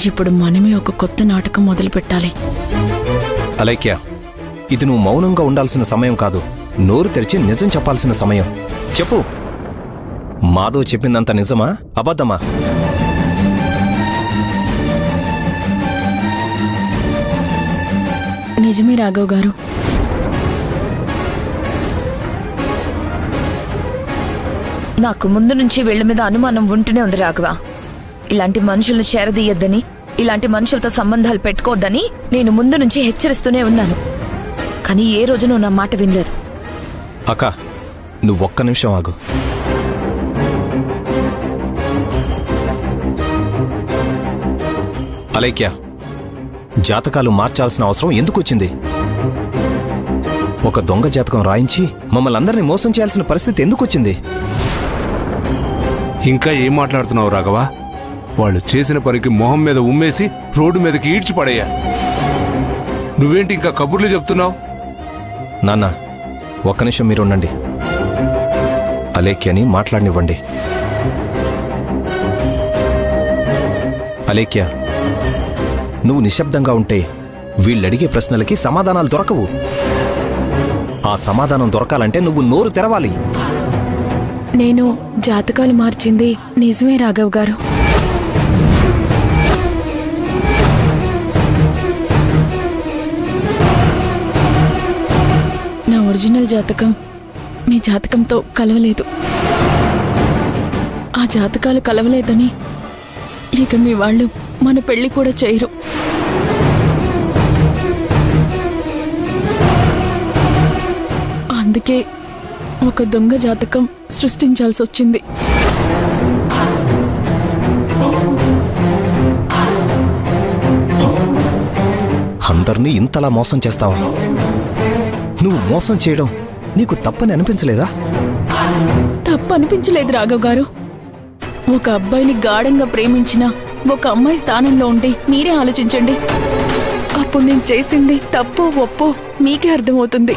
ఇప్పుడు మనమే ఒక కొత్త నాటకం మొదలు పెట్టాలి. అలైక్య, ఇది నువ్వు మౌనంగా ఉండాల్సిన సమయం కాదు, నోరు తెరిచి నిజం చెప్పాల్సిన సమయం. చెప్పు, మాధవ్ చెప్పిందంత నిజమా అబద్ధమా? నిజమే రాఘవ్ గారు. నాకు ముందు నుంచి వీళ్ల మీద అనుమానం ఉంటూనే ఉంది రాఘవ. ఇలాంటి మనుషులను చేరదీయొద్దని, ఇలాంటి మనుషులతో సంబంధాలు పెట్టుకోవద్దని నేను ముందు నుంచి హెచ్చరిస్తూనే ఉన్నాను. కానీ ఏ రోజు నువ్వు నా మాట వినలేదు. అక్క, నువ్వు ఒక్క నిమిషం ఆగు. అలైక్య, జాతకాలు మార్చాల్సిన అవసరం ఎందుకొచ్చింది? ఒక దొంగ జాతకం రాయించి మమ్మల్ని అందరినీ మోసం చేయాల్సిన పరిస్థితి ఎందుకొచ్చింది? ఇంకా ఏం మాట్లాడుతున్నావు రాఘవ? వాళ్ళు చేసిన పనికి మొహం మీద ఉమ్మేసి రోడ్డు మీదకి ఈడ్చి పడేయా. నువ్వేంటి ఇంకా కబుర్లు చెప్తున్నావు? నాన్న, ఒక్క నిమిషం మీరు ఉండండి. అలేఖ్యని మాట్లాడనివ్వండి. అలేఖ్య, నువ్వు నిశ్శబ్దంగా ఉంటే వీళ్ళడిగే ప్రశ్నలకి సమాధానాలు దొరకవు. ఆ సమాధానం దొరకాలంటే నువ్వు నోరు తెరవాలి. నేను జాతకాలు మార్చింది నిజమే రాఘవ్ గారు. నా ఒరిజినల్ జాతకం మీ జాతకంతో కలవలేదు. ఆ జాతకాలు కలవలేదని ఇక మీ వాళ్ళు మన పెళ్లి కూడా చేయరు. అందుకే ఒక దొంగ జాతకం సృష్టించాల్సి వచ్చింది. అందరినీ ఇంతలా మోసం చేస్తావా? నువ్వు మోసం చేయడం నీకు తప్పని అనిపించలేదా? తప్పు అనిపించలేదు రాఘవ్ గారు. ఒక అబ్బాయిని గాఢంగా ప్రేమించిన ఒక అమ్మాయి స్థానంలో ఉండి మీరే ఆలోచించండి. అప్పుడు నేను చేసింది తప్పో ఒప్పో మీకే అర్థమవుతుంది.